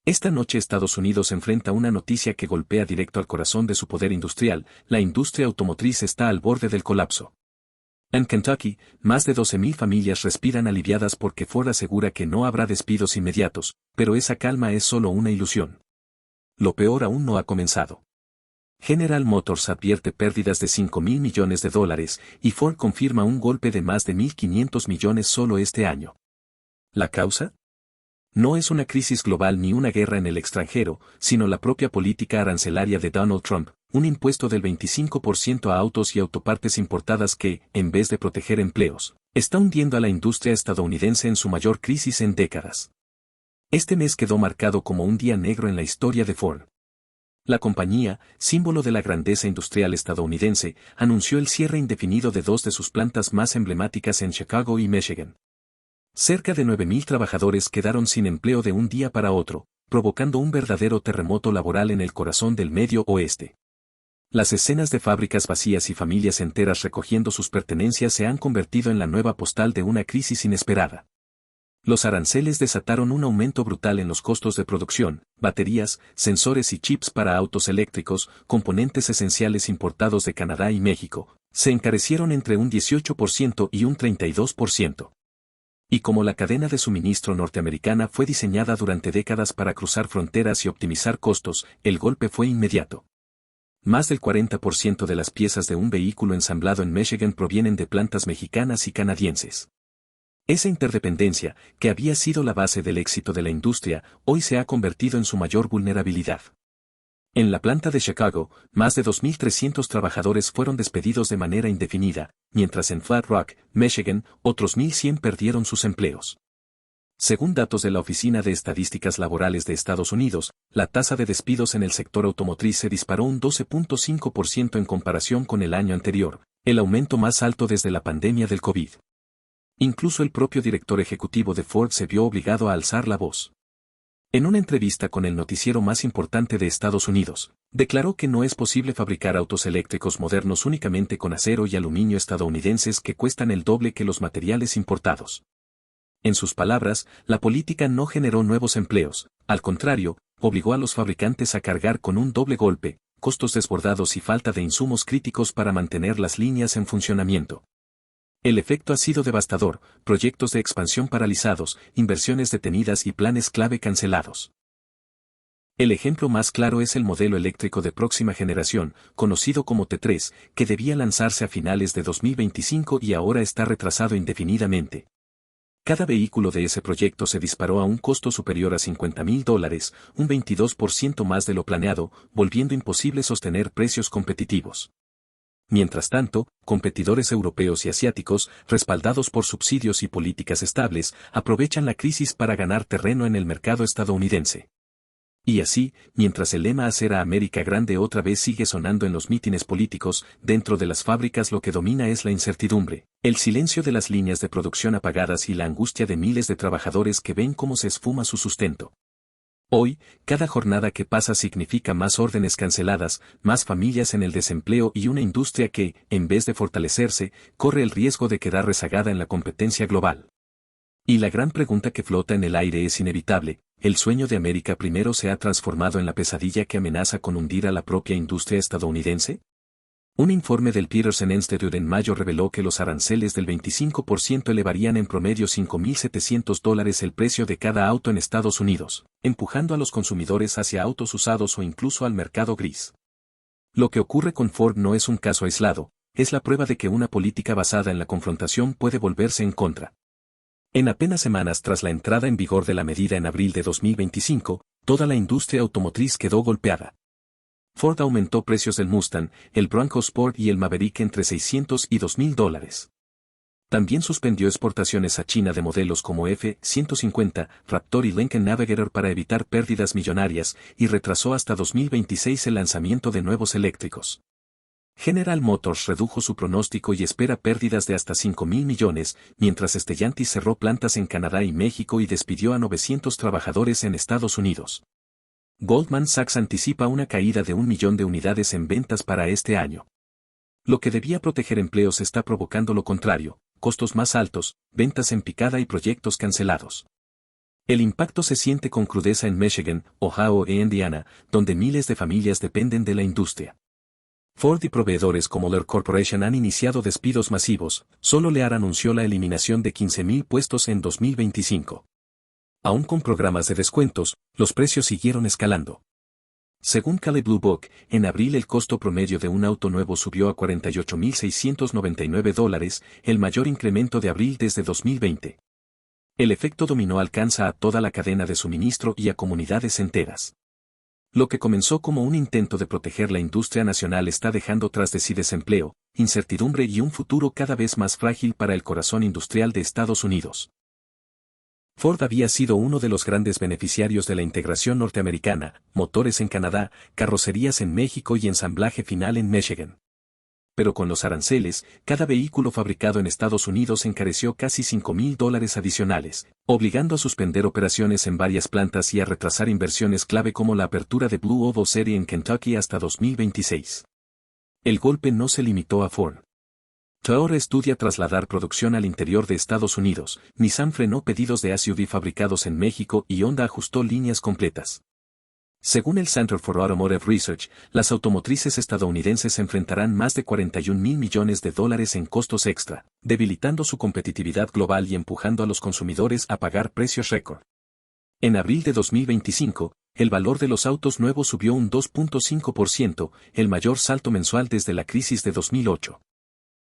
Esta noche Estados Unidos enfrenta una noticia que golpea directo al corazón de su poder industrial: la industria automotriz está al borde del colapso. En Kentucky, más de 12.000 familias respiran aliviadas porque Ford asegura que no habrá despidos inmediatos, pero esa calma es solo una ilusión. Lo peor aún no ha comenzado. General Motors advierte pérdidas de $5.000 millones y Ford confirma un golpe de más de 1.500 millones solo este año. ¿La causa? No es una crisis global ni una guerra en el extranjero, sino la propia política arancelaria de Donald Trump, un impuesto del 25% a autos y autopartes importadas que, en vez de proteger empleos, está hundiendo a la industria estadounidense en su mayor crisis en décadas. Este mes quedó marcado como un día negro en la historia de Ford. La compañía, símbolo de la grandeza industrial estadounidense, anunció el cierre indefinido de dos de sus plantas más emblemáticas en Chicago y Michigan. Cerca de 9.000 trabajadores quedaron sin empleo de un día para otro, provocando un verdadero terremoto laboral en el corazón del Medio Oeste. Las escenas de fábricas vacías y familias enteras recogiendo sus pertenencias se han convertido en la nueva postal de una crisis inesperada. Los aranceles desataron un aumento brutal en los costos de producción: baterías, sensores y chips para autos eléctricos, componentes esenciales importados de Canadá y México, se encarecieron entre un 18% y un 32%. Y como la cadena de suministro norteamericana fue diseñada durante décadas para cruzar fronteras y optimizar costos, el golpe fue inmediato. Más del 40% de las piezas de un vehículo ensamblado en Michigan provienen de plantas mexicanas y canadienses. Esa interdependencia, que había sido la base del éxito de la industria, hoy se ha convertido en su mayor vulnerabilidad. En la planta de Chicago, más de 2.300 trabajadores fueron despedidos de manera indefinida, mientras en Flat Rock, Michigan, otros 1.100 perdieron sus empleos. Según datos de la Oficina de Estadísticas Laborales de Estados Unidos, la tasa de despidos en el sector automotriz se disparó un 12.5% en comparación con el año anterior, el aumento más alto desde la pandemia del COVID. Incluso el propio director ejecutivo de Ford se vio obligado a alzar la voz. En una entrevista con el noticiero más importante de Estados Unidos, declaró que no es posible fabricar autos eléctricos modernos únicamente con acero y aluminio estadounidenses que cuestan el doble que los materiales importados. En sus palabras, la política no generó nuevos empleos, al contrario, obligó a los fabricantes a cargar con un doble golpe: costos desbordados y falta de insumos críticos para mantener las líneas en funcionamiento. El efecto ha sido devastador: proyectos de expansión paralizados, inversiones detenidas y planes clave cancelados. El ejemplo más claro es el modelo eléctrico de próxima generación, conocido como T3, que debía lanzarse a finales de 2025 y ahora está retrasado indefinidamente. Cada vehículo de ese proyecto se disparó a un costo superior a $50.000, un 22% más de lo planeado, volviendo imposible sostener precios competitivos. Mientras tanto, competidores europeos y asiáticos, respaldados por subsidios y políticas estables, aprovechan la crisis para ganar terreno en el mercado estadounidense. Y así, mientras el lema "Hacer a América grande" otra vez sigue sonando en los mítines políticos, dentro de las fábricas lo que domina es la incertidumbre, el silencio de las líneas de producción apagadas y la angustia de miles de trabajadores que ven cómo se esfuma su sustento. Hoy, cada jornada que pasa significa más órdenes canceladas, más familias en el desempleo y una industria que, en vez de fortalecerse, corre el riesgo de quedar rezagada en la competencia global. Y la gran pregunta que flota en el aire es inevitable: ¿el sueño de América primero se ha transformado en la pesadilla que amenaza con hundir a la propia industria estadounidense? Un informe del Peterson Institute en mayo reveló que los aranceles del 25% elevarían en promedio $5.700 el precio de cada auto en Estados Unidos, empujando a los consumidores hacia autos usados o incluso al mercado gris. Lo que ocurre con Ford no es un caso aislado, es la prueba de que una política basada en la confrontación puede volverse en contra. En apenas semanas tras la entrada en vigor de la medida en abril de 2025, toda la industria automotriz quedó golpeada. Ford aumentó precios del Mustang, el Bronco Sport y el Maverick entre $600 y $2.000. También suspendió exportaciones a China de modelos como F-150, Raptor y Lincoln Navigator para evitar pérdidas millonarias, y retrasó hasta 2026 el lanzamiento de nuevos eléctricos. General Motors redujo su pronóstico y espera pérdidas de hasta $5.000 millones, mientras Stellantis cerró plantas en Canadá y México y despidió a 900 trabajadores en Estados Unidos. Goldman Sachs anticipa una caída de 1 millón de unidades en ventas para este año. Lo que debía proteger empleos está provocando lo contrario: costos más altos, ventas en picada y proyectos cancelados. El impacto se siente con crudeza en Michigan, Ohio e Indiana, donde miles de familias dependen de la industria. Ford y proveedores como Lear Corporation han iniciado despidos masivos, solo Lear anunció la eliminación de 15.000 puestos en 2025. Aún con programas de descuentos, los precios siguieron escalando. Según Kelley Blue Book, en abril el costo promedio de un auto nuevo subió a $48.699, el mayor incremento de abril desde 2020. El efecto dominó alcanza a toda la cadena de suministro y a comunidades enteras. Lo que comenzó como un intento de proteger la industria nacional está dejando tras de sí desempleo, incertidumbre y un futuro cada vez más frágil para el corazón industrial de Estados Unidos. Ford había sido uno de los grandes beneficiarios de la integración norteamericana, motores en Canadá, carrocerías en México y ensamblaje final en Michigan. Pero con los aranceles, cada vehículo fabricado en Estados Unidos encareció casi $5.000 adicionales, obligando a suspender operaciones en varias plantas y a retrasar inversiones clave como la apertura de Blue Oval Serie en Kentucky hasta 2026. El golpe no se limitó a Ford. Toyota estudia trasladar producción al interior de Estados Unidos, Nissan frenó pedidos de SUV fabricados en México y Honda ajustó líneas completas. Según el Center for Automotive Research, las automotrices estadounidenses enfrentarán más de $41.000 millones en costos extra, debilitando su competitividad global y empujando a los consumidores a pagar precios récord. En abril de 2025, el valor de los autos nuevos subió un 2.5%, el mayor salto mensual desde la crisis de 2008.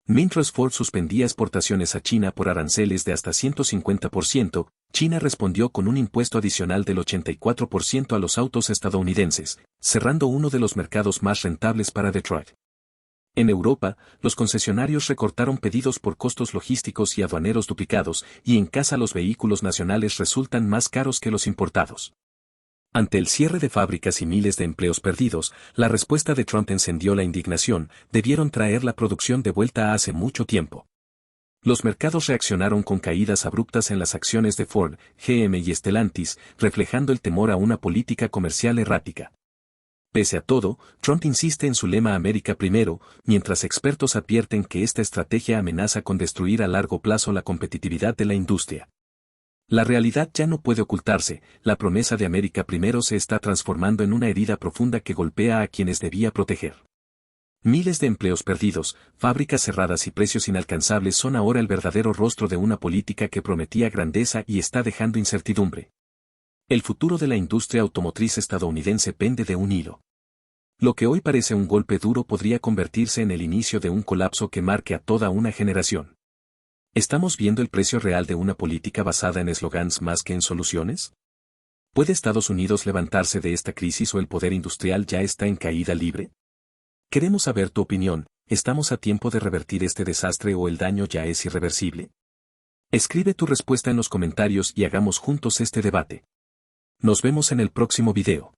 Mientras Ford suspendía exportaciones a China por aranceles de hasta 150%, China respondió con un impuesto adicional del 84% a los autos estadounidenses, cerrando uno de los mercados más rentables para Detroit. En Europa, los concesionarios recortaron pedidos por costos logísticos y aduaneros duplicados, y en casa los vehículos nacionales resultan más caros que los importados. Ante el cierre de fábricas y miles de empleos perdidos, la respuesta de Trump encendió la indignación, debieron traer la producción de vuelta hace mucho tiempo. Los mercados reaccionaron con caídas abruptas en las acciones de Ford, GM y Stellantis, reflejando el temor a una política comercial errática. Pese a todo, Trump insiste en su lema América primero, mientras expertos advierten que esta estrategia amenaza con destruir a largo plazo la competitividad de la industria. La realidad ya no puede ocultarse, la promesa de América primero se está transformando en una herida profunda que golpea a quienes debía proteger. Miles de empleos perdidos, fábricas cerradas y precios inalcanzables son ahora el verdadero rostro de una política que prometía grandeza y está dejando incertidumbre. El futuro de la industria automotriz estadounidense pende de un hilo. Lo que hoy parece un golpe duro podría convertirse en el inicio de un colapso que marque a toda una generación. ¿Estamos viendo el precio real de una política basada en eslogans más que en soluciones? ¿Puede Estados Unidos levantarse de esta crisis o el poder industrial ya está en caída libre? Queremos saber tu opinión, ¿estamos a tiempo de revertir este desastre o el daño ya es irreversible? Escribe tu respuesta en los comentarios y hagamos juntos este debate. Nos vemos en el próximo video.